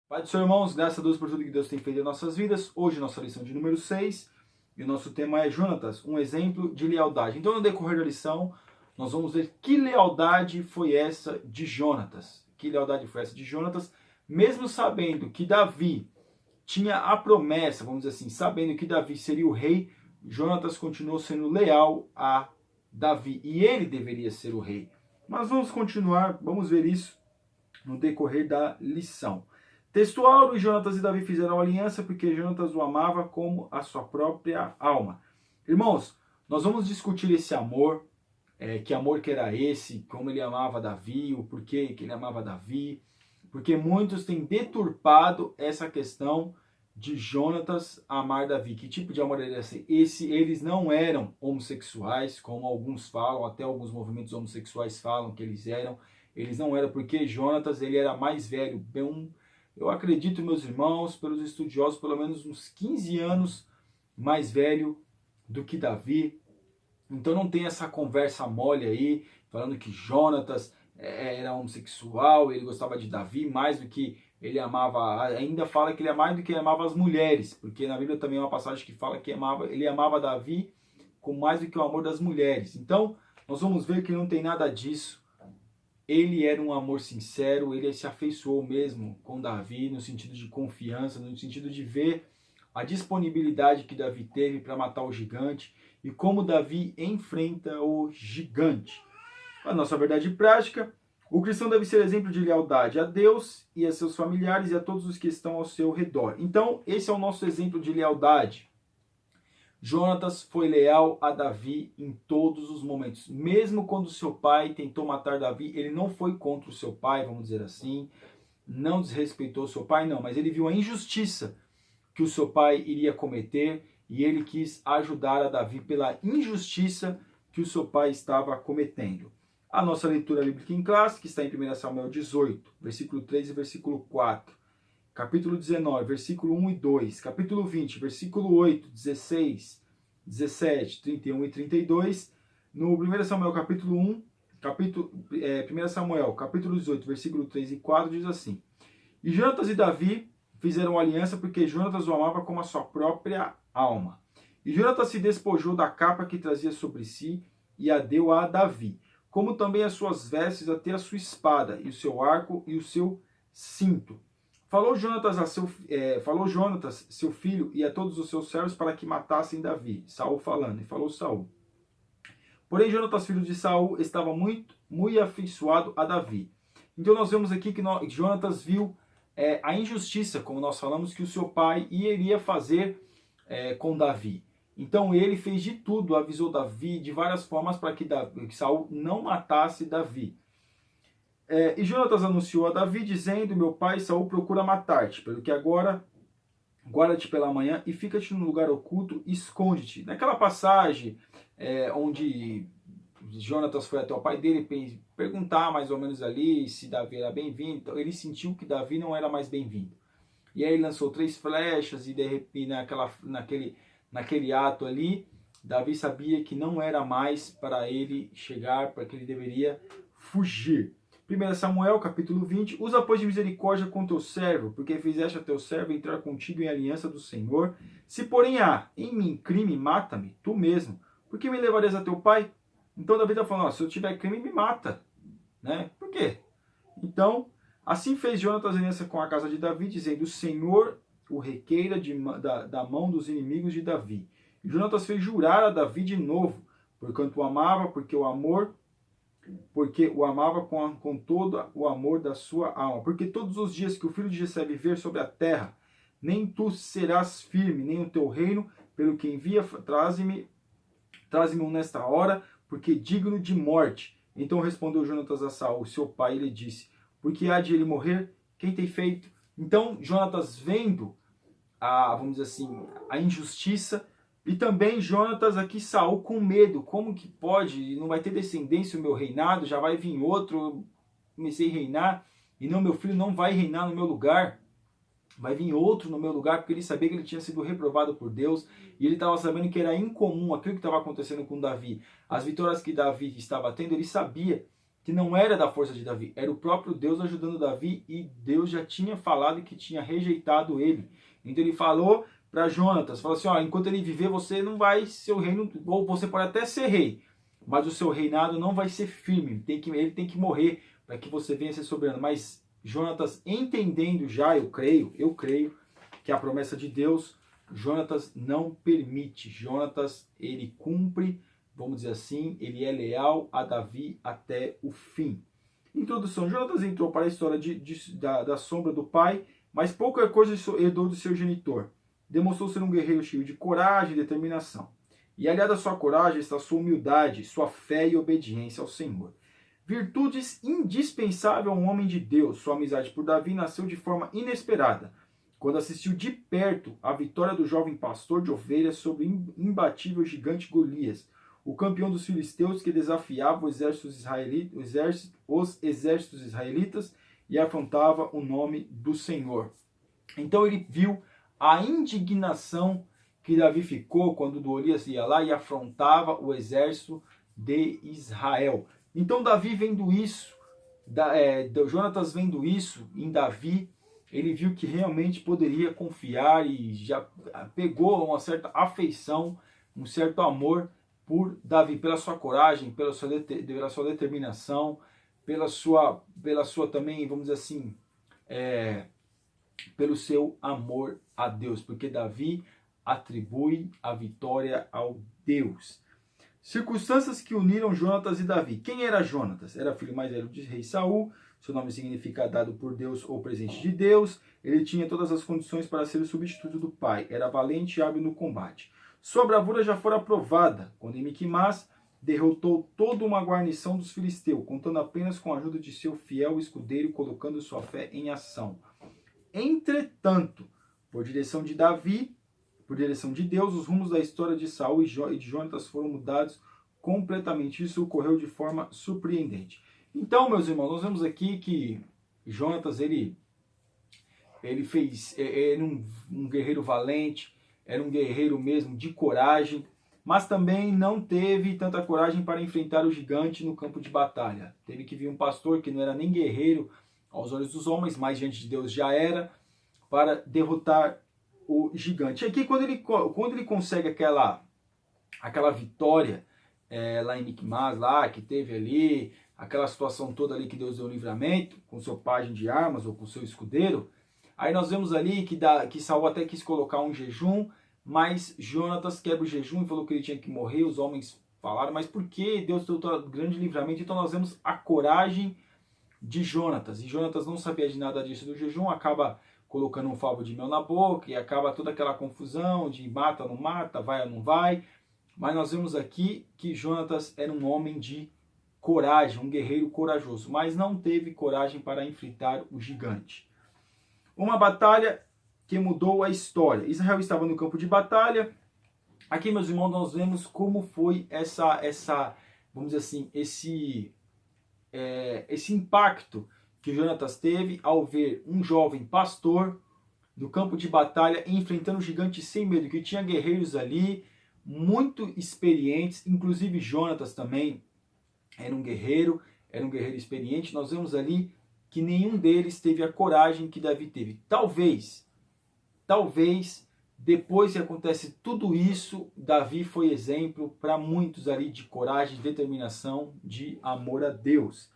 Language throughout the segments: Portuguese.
Pai do Senhor, irmãos, graças a Deus por tudo que Deus tem feito em nossas vidas. Hoje, nossa lição de número 6 e o nosso tema é Jonatas, um exemplo de lealdade. Então, no decorrer da lição, nós vamos ver que lealdade foi essa de Jonatas. Que lealdade foi essa de Jonatas, mesmo sabendo que Davi tinha a promessa, vamos dizer assim, sabendo que Davi seria o rei, Jonatas continuou sendo leal a Davi e ele deveria ser o rei. Mas vamos continuar, vamos ver isso no decorrer da lição. Textual, Jonatas e Davi fizeram aliança porque Jonatas o amava como a sua própria alma. Irmãos, nós vamos discutir esse amor, que amor que era esse, como ele amava Davi, o porquê que ele amava Davi, porque muitos têm deturpado essa questão de Jonatas amar Davi. Que tipo de amor era esse? Eles não eram homossexuais, como alguns falam, até alguns movimentos homossexuais falam que eles eram. Eles não eram porque Jonatas ele era mais velho, eu acredito, meus irmãos, pelos estudiosos, pelo menos uns 15 anos mais velho do que Davi. Então não tem essa conversa mole aí, falando que Jonatas era homossexual, ele gostava de Davi mais do que ele amava, ainda fala que ele é mais do que ele amava as mulheres, porque na Bíblia também é uma passagem que fala que ele amava Davi com mais do que o amor das mulheres. Então nós vamos ver que não tem nada disso. Ele era um amor sincero, ele se afeiçoou mesmo com Davi no sentido de confiança, no sentido de ver a disponibilidade que Davi teve para matar o gigante e como Davi enfrenta o gigante. A nossa verdade prática, o cristão deve ser exemplo de lealdade a Deus e a seus familiares e a todos os que estão ao seu redor. Então, esse é o nosso exemplo de lealdade. Jonatas foi leal a Davi em todos os momentos. Mesmo quando seu pai tentou matar Davi, ele não foi contra o seu pai, vamos dizer assim, não desrespeitou seu pai, não, mas ele viu a injustiça que o seu pai iria cometer e ele quis ajudar a Davi pela injustiça que o seu pai estava cometendo. A nossa leitura bíblica em classe, que está em 1 Samuel 18, versículo 3 e versículo 4. Capítulo 19, versículo 1 e 2, capítulo 20, versículo 8, 16, 17, 31 e 32, no 1 Samuel capítulo 1, 1 Samuel capítulo 18, versículo 3 e 4, diz assim: E Jonatas e Davi fizeram aliança porque Jonatas o amava como a sua própria alma. E Jonatas se despojou da capa que trazia sobre si e a deu a Davi, como também as suas vestes até a sua espada, e o seu arco e o seu cinto. Falou Jonatas, seu filho, e a todos os seus servos para que matassem Davi. Saul falando, e falou Saul. Porém, Jonatas, filho de Saul, estava muito afeiçoado a Davi. Então nós vemos aqui que Jonatas viu a injustiça, como nós falamos, que o seu pai iria fazer com Davi. Então ele fez de tudo, avisou Davi de várias formas para que Saul não matasse Davi. E Jonatas anunciou a Davi, dizendo: Meu pai Saul procura matar-te, pelo que agora guarda-te pela manhã e fica-te no lugar oculto e esconde-te. Naquela passagem onde Jonatas foi até o pai dele perguntar mais ou menos ali se Davi era bem-vindo, então, ele sentiu que Davi não era mais bem-vindo. E aí ele lançou 3 flechas e de repente naquele ato ali, Davi sabia que não era mais para ele chegar, para que ele deveria fugir. 1 Samuel, capítulo 20, usa, pois, de misericórdia com teu servo, porque fizeste a teu servo entrar contigo em aliança do Senhor. Se, porém, há em mim crime, mata-me, tu mesmo. Por que me levarias a teu pai? Então, Davi está falando, se eu tiver crime, me mata. Né? Por quê? Então, assim fez Jonatas aliança com a casa de Davi, dizendo: O Senhor o requeira da mão dos inimigos de Davi. E Jonatas fez jurar a Davi de novo, porquanto o amava, porque o amava com todo o amor da sua alma. Porque todos os dias que o filho de Jessé viver sobre a terra, nem tu serás firme, nem o teu reino, pelo que envia, traze-me nesta hora, porque digno de morte. Então respondeu Jonatas a Saul, seu pai, e lhe disse: Por que há de ele morrer? Quem tem feito? Então Jonatas, vendo vamos dizer assim, a injustiça, e também Jonatas aqui, Saul, com medo. Como que pode? Não vai ter descendência o meu reinado? Já vai vir outro, eu comecei a reinar, e não, meu filho não vai reinar no meu lugar. Vai vir outro no meu lugar, porque ele sabia que ele tinha sido reprovado por Deus, e ele estava sabendo que era incomum aquilo que estava acontecendo com Davi. As vitórias que Davi estava tendo, ele sabia que não era da força de Davi, era o próprio Deus ajudando Davi, e Deus já tinha falado que tinha rejeitado ele. Então ele falou para Jonatas, falou assim, ó, enquanto ele viver, você não vai, seu reino, ou você pode até ser rei, mas o seu reinado não vai ser firme, ele tem que morrer para que você venha ser soberano. Mas Jonatas, entendendo já, eu creio que a promessa de Deus, Jonatas não permite. Jonatas, ele cumpre, vamos dizer assim, ele é leal a Davi até o fim. Introdução. Jonatas entrou para a história da sombra do pai, mas pouca coisa herdou do seu genitor. Demonstrou ser um guerreiro cheio de coragem e determinação. E aliado à sua coragem está sua humildade, sua fé e obediência ao Senhor. Virtudes indispensáveis a um homem de Deus. Sua amizade por Davi nasceu de forma inesperada, quando assistiu de perto a vitória do jovem pastor de ovelhas sobre o imbatível gigante Golias, o campeão dos filisteus que desafiava os exércitos israelitas e afrontava o nome do Senhor. Então ele viu a indignação que Davi ficou quando Golias ia lá e afrontava o exército de Israel. Então Davi vendo isso, Jonatas vendo isso em Davi, ele viu que realmente poderia confiar e já pegou uma certa afeição, um certo amor por Davi, pela sua coragem, pela sua determinação, pela sua também, vamos dizer assim, pelo seu amor a Deus, porque Davi atribui a vitória ao Deus. Circunstâncias que uniram Jonatas e Davi. Quem era Jonatas? Era filho mais velho de rei Saul, seu nome significa dado por Deus ou presente de Deus. Ele tinha todas as condições para ser o substituto do pai. Era valente e hábil no combate. Sua bravura já fora provada, quando em Miquimás derrotou toda uma guarnição dos filisteus, contando apenas com a ajuda de seu fiel escudeiro, colocando sua fé em ação. Entretanto, por direção de Davi, por direção de Deus, os rumos da história de Saul e de Jonatas foram mudados completamente. Isso ocorreu de forma surpreendente. Então, meus irmãos, nós vemos aqui que Jonatas, ele era um guerreiro valente, era um guerreiro mesmo de coragem, mas também não teve tanta coragem para enfrentar o gigante no campo de batalha. Teve que vir um pastor que não era nem guerreiro aos olhos dos homens, mas diante de Deus já era, para derrotar o gigante. E aqui, quando ele consegue aquela vitória lá em Miquimás, lá que teve ali, aquela situação toda ali que Deus deu o livramento, com seu pajem de armas ou com seu escudeiro, aí nós vemos ali que Saul até quis colocar um jejum, mas Jonatas quebra o jejum e falou que ele tinha que morrer. Os homens falaram, mas por que Deus deu um grande livramento? Então nós vemos a coragem de Jonatas, e Jonatas não sabia de nada disso do jejum, acaba colocando um favo de mel na boca, e acaba toda aquela confusão de mata ou não mata, vai ou não vai. Mas nós vemos aqui que Jonatas era um homem de coragem, um guerreiro corajoso, mas não teve coragem para enfrentar o gigante. Uma batalha que mudou a história. Israel estava no campo de batalha. Aqui, meus irmãos, nós vemos como foi essa vamos dizer assim, esse impacto que Jonatas teve ao ver um jovem pastor no campo de batalha enfrentando o gigante sem medo, que tinha guerreiros ali muito experientes, inclusive Jonatas também era um guerreiro experiente. Nós vemos ali que nenhum deles teve a coragem que Davi teve. Talvez, depois que acontece tudo isso, Davi foi exemplo para muitos ali de coragem, de determinação, de amor a Deus.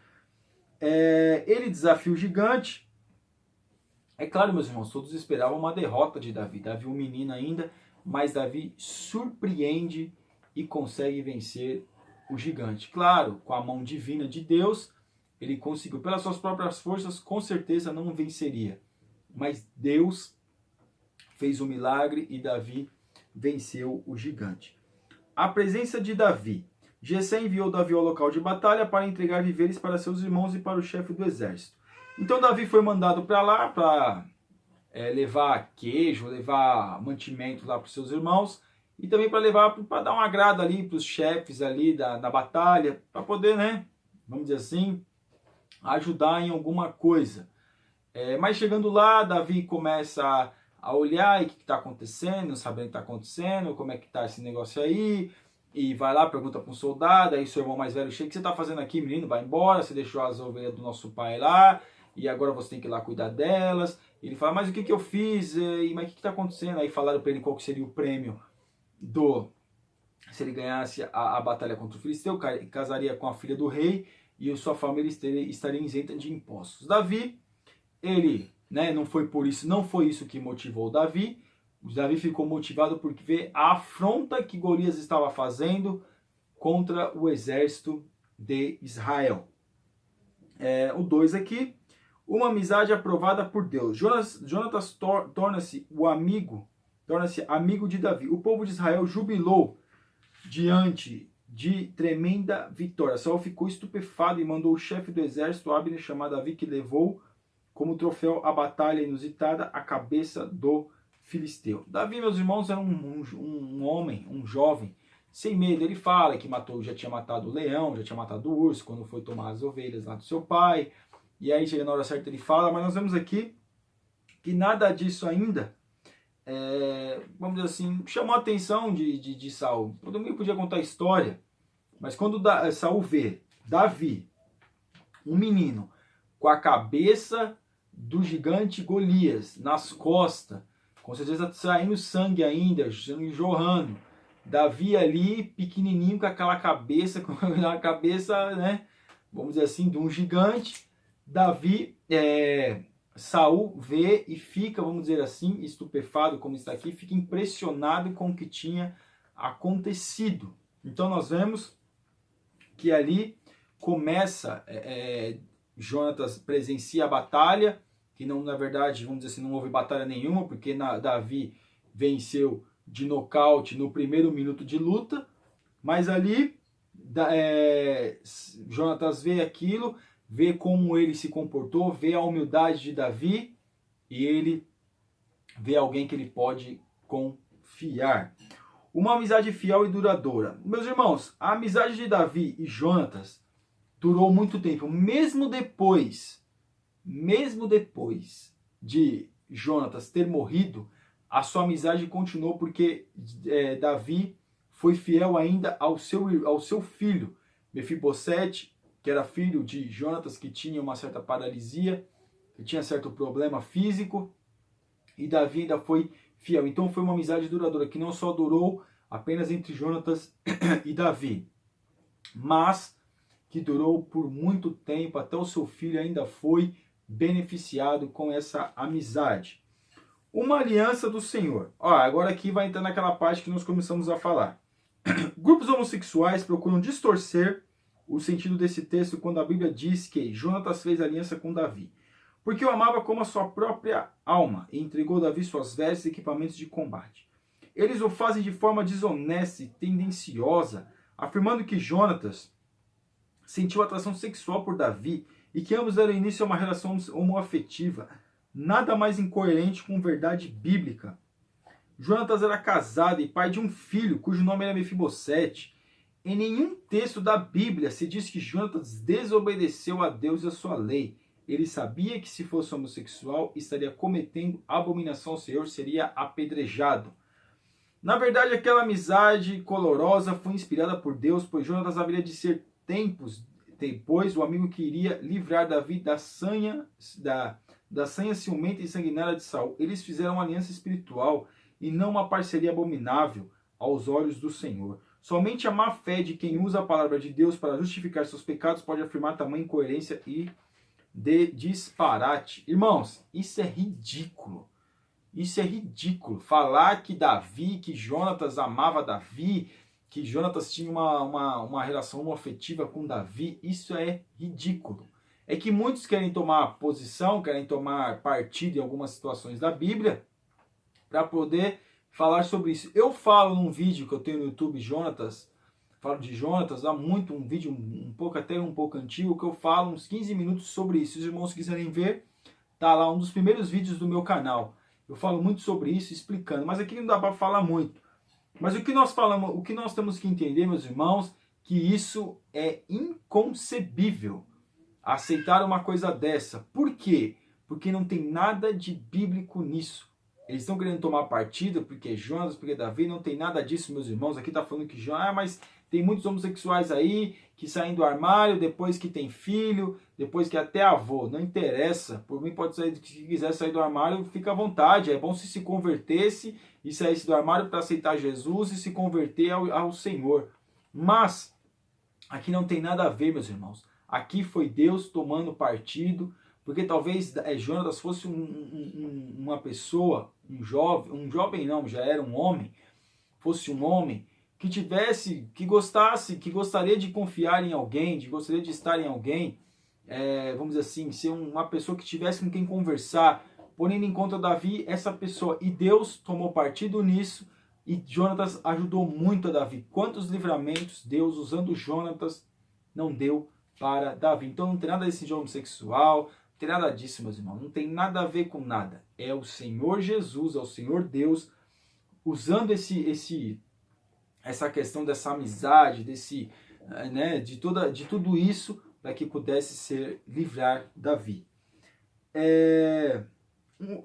Ele desafia o gigante. É claro, meus irmãos, todos esperavam uma derrota de Davi. Davi um menino ainda, mas Davi surpreende e consegue vencer o gigante. Claro, com a mão divina de Deus, ele conseguiu. Pelas suas próprias forças, com certeza não venceria. Mas Deus fez o milagre e Davi venceu o gigante. A presença de Davi. Jessé enviou Davi ao local de batalha para entregar víveres para seus irmãos e para o chefe do exército. Então Davi foi mandado para lá para levar queijo, levar mantimento lá para os seus irmãos e também para dar um agrado ali para os chefes ali da batalha, para poder, né, vamos dizer assim, ajudar em alguma coisa. Mas chegando lá, Davi começa a olhar e o que está acontecendo, sabendo o que está acontecendo, como é que está esse negócio aí. e vai lá, pergunta para um soldado, aí seu irmão mais velho chega, o que você está fazendo aqui, menino? Vai embora, você deixou as ovelhas do nosso pai lá, e agora você tem que ir lá cuidar delas. Ele fala, mas o que eu fiz? Mas o que está acontecendo? Aí falaram para ele qual que seria o prêmio se ele ganhasse a batalha contra o filisteu, casaria com a filha do rei, e sua família estaria isenta de impostos. Davi, ele, né, não foi isso que motivou Davi. Davi ficou motivado por ver a afronta que Golias estava fazendo contra o exército de Israel. O 2 aqui, uma amizade aprovada por Deus. Jonatas torna-se amigo de Davi. O povo de Israel jubilou diante de tremenda vitória. Saul ficou estupefado e mandou o chefe do exército, Abner, chamar Davi, que levou como troféu a batalha inusitada, a cabeça do filisteu. Davi, meus irmãos, era um homem, um jovem, sem medo. Ele fala que já tinha matado o leão, já tinha matado o urso, quando foi tomar as ovelhas lá do seu pai. E aí, chega na hora certa, ele fala, mas nós vemos aqui que nada disso ainda, vamos dizer assim, chamou a atenção de Saul. Todo mundo podia contar a história, mas quando Saul vê Davi, um menino, com a cabeça do gigante Golias nas costas, com certeza saindo sangue ainda, jorrando, Davi ali, pequenininho, com aquela cabeça, né, vamos dizer assim, de um gigante. Davi, Saul vê e fica, vamos dizer assim, estupefado, como está aqui, fica impressionado com o que tinha acontecido. Então nós vemos que ali começa, Jonatas presencia a batalha, que não, na verdade, vamos dizer assim, não houve batalha nenhuma, porque Davi venceu de nocaute no primeiro minuto de luta, mas ali Jonatas vê aquilo, vê como ele se comportou, vê a humildade de Davi, e ele vê alguém que ele pode confiar. Uma amizade fiel e duradoura. Meus irmãos, a amizade de Davi e Jonatas durou muito tempo, mesmo depois de Jonatas ter morrido, a sua amizade continuou, porque Davi foi fiel ainda ao seu filho, Mefibosete, que era filho de Jonatas, que tinha uma certa paralisia, que tinha certo problema físico, e Davi ainda foi fiel. Então foi uma amizade duradoura, que não só durou apenas entre Jonatas e Davi, mas que durou por muito tempo, até o seu filho ainda foi beneficiado com essa amizade. Uma aliança do Senhor. Agora aqui vai entrar naquela parte que nós começamos a falar. Grupos homossexuais procuram distorcer o sentido desse texto quando a Bíblia diz que Jonatas fez aliança com Davi, porque o amava como a sua própria alma e entregou a Davi suas vestes e equipamentos de combate. Eles o fazem de forma desonesta e tendenciosa, afirmando que Jonatas sentiu atração sexual por Davi e que ambos deram início a uma relação homoafetiva, nada mais incoerente com verdade bíblica. Jonatas era casado e pai de um filho cujo nome era Mefibosete. Em nenhum texto da Bíblia se diz que Jonatas desobedeceu a Deus e a sua lei. Ele sabia que se fosse homossexual estaria cometendo abominação ao Senhor, seria apedrejado. Na verdade, aquela amizade colorosa foi inspirada por Deus, pois Jonatas haveria de ser tempos depois o amigo que iria livrar Davi da sanha ciumenta e sanguinária de Saul. Eles fizeram uma aliança espiritual e não uma parceria abominável aos olhos do Senhor. Somente a má fé de quem usa a palavra de Deus para justificar seus pecados pode afirmar tamanha incoerência e disparate. Irmãos, isso é ridículo. Isso é ridículo. Falar que Jonatas amava Davi, que Jonatas tinha uma relação homoafetiva com Davi, isso é ridículo. É que muitos querem tomar posição, querem tomar partido em algumas situações da Bíblia para poder falar sobre isso. Eu falo num vídeo que eu tenho no YouTube, falo de Jonatas, há muito, um vídeo um pouco antigo, que eu falo uns 15 minutos sobre isso. Se os irmãos quiserem ver, tá lá, um dos primeiros vídeos do meu canal. Eu falo muito sobre isso, explicando, mas aqui não dá para falar muito. Mas o que nós temos que entender, meus irmãos, que isso é inconcebível, aceitar uma coisa dessa. Por quê? Porque não tem nada de bíblico nisso. eles estão querendo tomar partido porque Jonatas, porque Davi, não tem nada disso, meus irmãos. Aqui está falando que mas tem muitos homossexuais aí que saem do armário depois que tem filho, depois que até avô, não interessa. Por mim pode sair, se quiser sair do armário, fica à vontade. É bom se convertesse e saísse do armário para aceitar Jesus e se converter ao Senhor. Mas aqui não tem nada a ver, meus irmãos. Aqui foi Deus tomando partido, porque talvez Jonatas fosse uma pessoa, um jovem não, já era um homem, fosse um homem que tivesse, que gostaria de confiar em alguém, gostaria de estar em alguém, vamos dizer assim, ser uma pessoa que tivesse com quem conversar, porém em conta Davi, essa pessoa, e Deus tomou partido nisso, e Jonatas ajudou muito a Davi. Quantos livramentos Deus, usando Jonatas, não deu para Davi? Então não tem nada desse de homossexual, não tem nada disso, meus irmãos, não tem nada a ver com nada. É o Senhor Jesus, é o Senhor Deus, usando essa questão dessa amizade, de tudo isso, para que pudesse livrar Davi.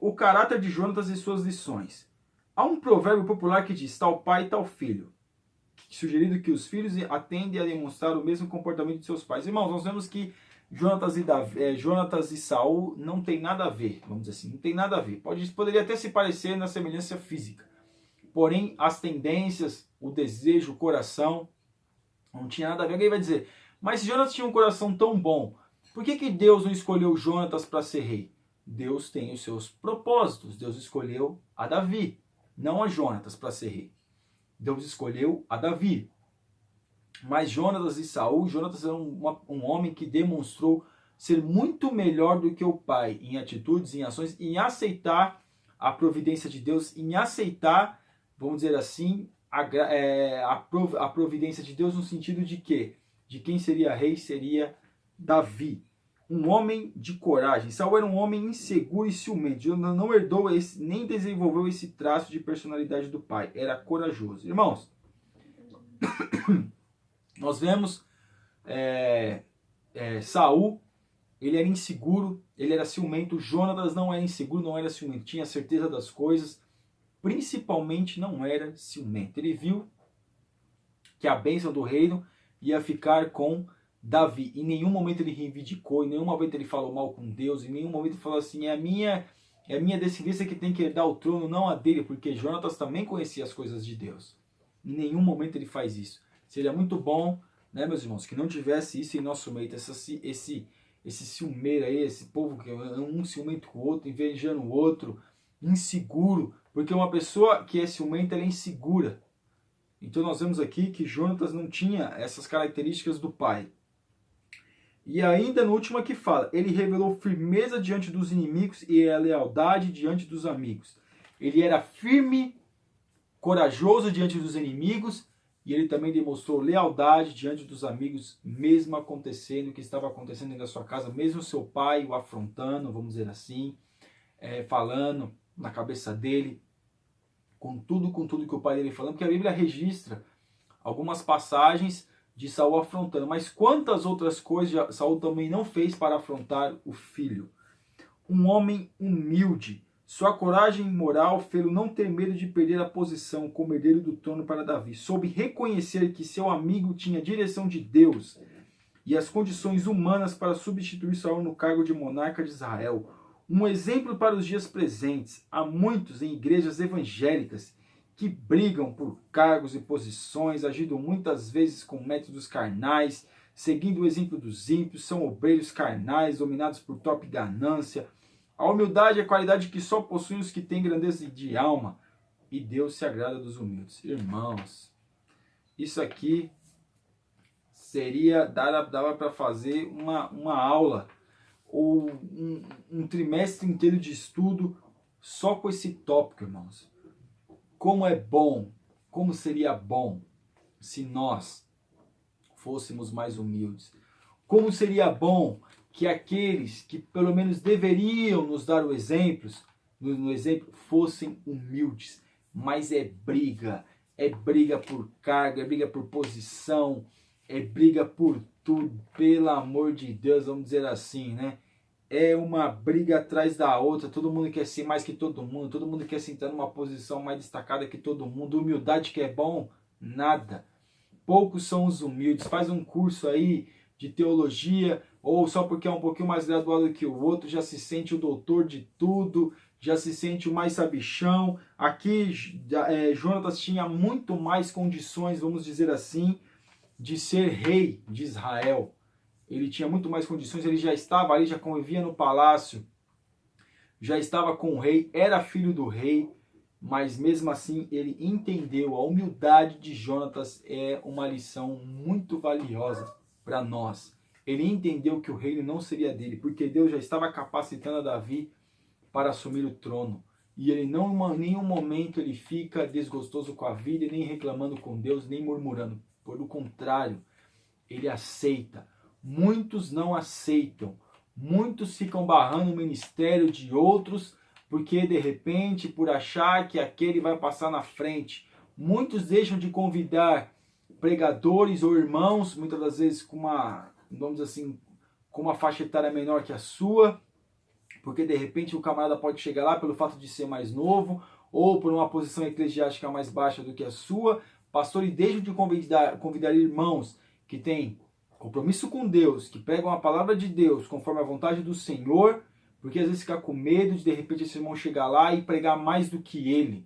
O caráter de Jonatas e suas lições. Há um provérbio popular que diz, tal pai, tal filho, sugerindo que os filhos atendem a demonstrar o mesmo comportamento de seus pais. Irmãos, nós vemos que Jonatas e Saul não tem nada a ver, vamos dizer assim, não tem nada a ver. Poderia até se parecer na semelhança física, porém as tendências, o desejo, o coração, não tinha nada a ver. Alguém vai dizer, mas se Jonatas tinha um coração tão bom, por que Deus não escolheu Jonatas para ser rei? Deus tem os seus propósitos. Deus escolheu a Davi, não a Jonatas para ser rei. Deus escolheu a Davi. Mas Jonatas e Saul, Jonatas era um homem que demonstrou ser muito melhor do que o pai em atitudes, em ações, em aceitar a providência de Deus, em aceitar, vamos dizer assim, a providência de Deus no sentido de que de quem seria rei seria Davi. Um homem de coragem. Saul era um homem inseguro e ciumento. Não herdou nem desenvolveu esse traço de personalidade do pai. Era corajoso. Irmãos, nós vemos Saul, ele era inseguro, ele era ciumento. Jonatas não era inseguro, não era ciumento. Tinha certeza das coisas. Principalmente não era ciumento. Ele viu que a bênção do reino ia ficar com Davi. Em nenhum momento ele reivindicou, em nenhum momento ele falou mal com Deus, em nenhum momento ele falou assim, é a minha descendência que tem que herdar o trono, não a dele, porque Jonatas também conhecia as coisas de Deus. Em nenhum momento ele faz isso. Seria muito bom, né, meus irmãos, que não tivesse isso em nosso meio, esse ciumeiro aí, esse povo que é um ciumento com o outro, invejando o outro, inseguro, porque uma pessoa que é ciumenta, ela é insegura. Então nós vemos aqui que Jonatas não tinha essas características do pai. E ainda no último aqui fala, ele revelou firmeza diante dos inimigos e a lealdade diante dos amigos. Ele era firme, corajoso diante dos inimigos e ele também demonstrou lealdade diante dos amigos, mesmo acontecendo o que estava acontecendo dentro da sua casa, mesmo seu pai o afrontando, vamos dizer assim, falando na cabeça dele, com tudo que o pai dele falando, porque a Bíblia registra algumas passagens de Saul afrontando, mas quantas outras coisas Saul também não fez para afrontar o filho. Um homem humilde, sua coragem moral fez-o não ter medo de perder a posição como herdeiro do trono para Davi. Soube reconhecer que seu amigo tinha a direção de Deus e as condições humanas para substituir Saul no cargo de monarca de Israel. Um exemplo para os dias presentes. Há muitos em igrejas evangélicas que brigam por cargos e posições, agindo muitas vezes com métodos carnais, seguindo o exemplo dos ímpios, são obreiros carnais, dominados por torpe ganância. A humildade é a qualidade que só possuem os que têm grandeza de alma, e Deus se agrada dos humildes. Irmãos, isso aqui dava para fazer uma aula, ou um trimestre inteiro de estudo só com esse tópico, irmãos. Como é bom, como seria bom se nós fôssemos mais humildes. Como seria bom que aqueles que pelo menos deveriam nos dar o exemplo, no exemplo, fossem humildes. Mas é briga por cargo, é briga por posição, é briga por tudo, pelo amor de Deus, vamos dizer assim, né? é uma briga atrás da outra, todo mundo quer ser mais que todo mundo quer se entrar numa posição mais destacada que todo mundo, humildade que é bom, nada. Poucos são os humildes, faz um curso aí de teologia, ou só porque é um pouquinho mais graduado que o outro, já se sente o doutor de tudo, já se sente o mais sabichão. Aqui, Jonatas tinha muito mais condições, vamos dizer assim, de ser rei de Israel. Ele tinha muito mais condições, ele já estava ali, já convivia no palácio, já estava com o rei, era filho do rei, mas mesmo assim ele entendeu. A humildade de Jonatas é uma lição muito valiosa para nós. Ele entendeu que o reino não seria dele, porque Deus já estava capacitando a Davi para assumir o trono. E ele não, em nenhum momento ele fica desgostoso com a vida, nem reclamando com Deus, nem murmurando. Pelo contrário, ele aceita. Muitos não aceitam. Muitos ficam barrando o ministério de outros, porque de repente, por achar que aquele vai passar na frente. Muitos deixam de convidar pregadores ou irmãos, muitas das vezes com uma, vamos dizer assim, com uma faixa etária menor que a sua, porque de repente o camarada pode chegar lá pelo fato de ser mais novo, ou por uma posição eclesiástica mais baixa do que a sua. Pastores deixam de convidar irmãos que têm compromisso com Deus, que pregam a palavra de Deus conforme a vontade do Senhor, porque às vezes fica com medo de repente esse irmão chegar lá e pregar mais do que ele.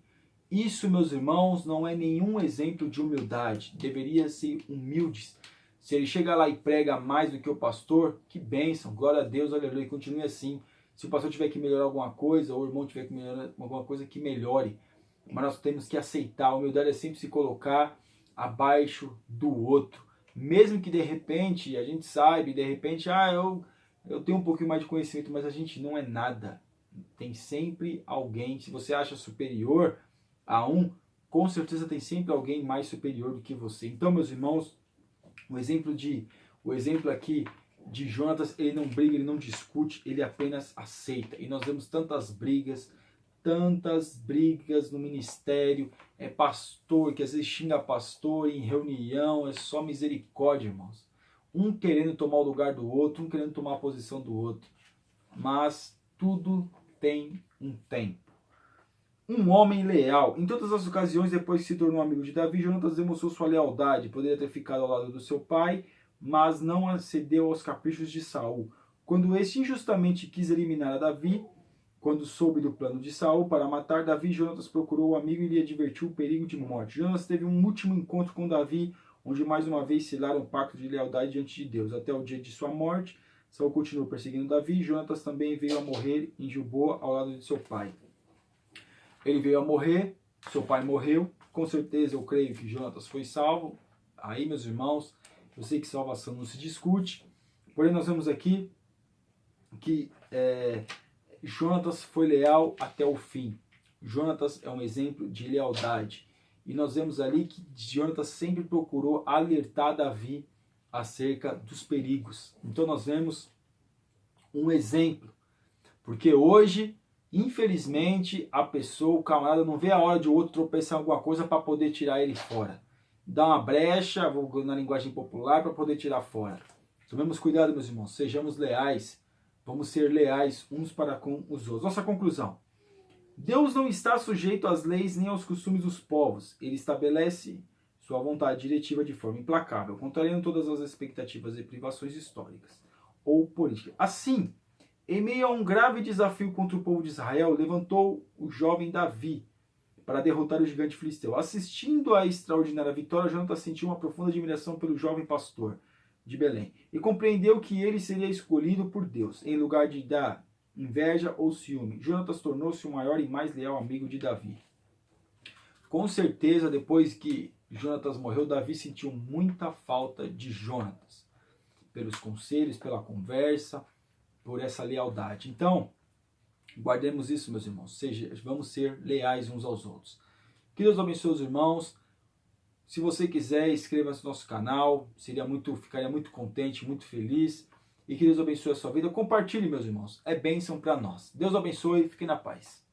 Isso, meus irmãos, não é nenhum exemplo de humildade. Deveria ser humildes. Se ele chega lá e prega mais do que o pastor, que bênção, glória a Deus, aleluia, continue assim. Se o pastor tiver que melhorar alguma coisa, ou o irmão tiver que melhorar alguma coisa, que melhore. Mas nós temos que aceitar. A humildade é sempre se colocar abaixo do outro. Mesmo que de repente, a gente saiba, de repente, eu tenho um pouquinho mais de conhecimento, mas a gente não é nada. Tem sempre alguém, se você acha superior a um, com certeza tem sempre alguém mais superior do que você. Então, meus irmãos, o exemplo aqui de Jonatas, ele não briga, ele não discute, ele apenas aceita. E nós vemos tantas brigas no ministério, pastor que às vezes xinga pastor em reunião, é só misericórdia, irmãos. Um querendo tomar o lugar do outro, um querendo tomar a posição do outro. Mas tudo tem um tempo. Um homem leal. Em todas as ocasiões, depois que se tornou amigo de Davi, Jonatas demonstrou sua lealdade. Poderia ter ficado ao lado do seu pai, mas não acedeu aos caprichos de Saul. Quando este injustamente quis eliminar a Davi, quando soube do plano de Saul para matar Davi, Jonatas procurou o amigo e lhe advertiu o perigo de morte. Jonatas teve um último encontro com Davi, onde mais uma vez selaram um pacto de lealdade diante de Deus. Até o dia de sua morte, Saul continuou perseguindo Davi, e Jonatas também veio a morrer em Gilboa ao lado de seu pai. Ele veio a morrer, seu pai morreu, com certeza eu creio que Jonatas foi salvo. Aí, meus irmãos, eu sei que salvação não se discute, porém nós vemos aqui que Jonatas foi leal até o fim. Jonatas é um exemplo de lealdade. E nós vemos ali que Jonatas sempre procurou alertar Davi acerca dos perigos. Então nós vemos um exemplo. Porque hoje, infelizmente, o camarada não vê a hora de o outro tropeçar em alguma coisa para poder tirar ele fora. Dá uma brecha, na linguagem popular, para poder tirar fora. Tomemos cuidado, meus irmãos. Sejamos leais. Vamos ser leais uns para com os outros. Nossa conclusão. Deus não está sujeito às leis nem aos costumes dos povos. Ele estabelece sua vontade diretiva de forma implacável, contrariando todas as expectativas e privações históricas ou políticas. Assim, em meio a um grave desafio contra o povo de Israel, levantou o jovem Davi para derrotar o gigante filisteu. Assistindo à extraordinária vitória, Jonatas sentiu uma profunda admiração pelo jovem pastor de Belém e compreendeu que ele seria escolhido por Deus, em lugar de dar inveja ou ciúme. Jonatas tornou-se o maior e mais leal amigo de Davi. Com certeza, depois que Jonatas morreu, Davi sentiu muita falta de Jonatas, pelos conselhos, pela conversa, por essa lealdade. Então, guardemos isso, meus irmãos. Vamos ser leais uns aos outros. Que Deus abençoe os irmãos. Se você quiser, inscreva-se no nosso canal. Ficaria muito contente, muito feliz. E que Deus abençoe a sua vida. Compartilhe, meus irmãos. É bênção para nós. Deus abençoe e fiquem na paz.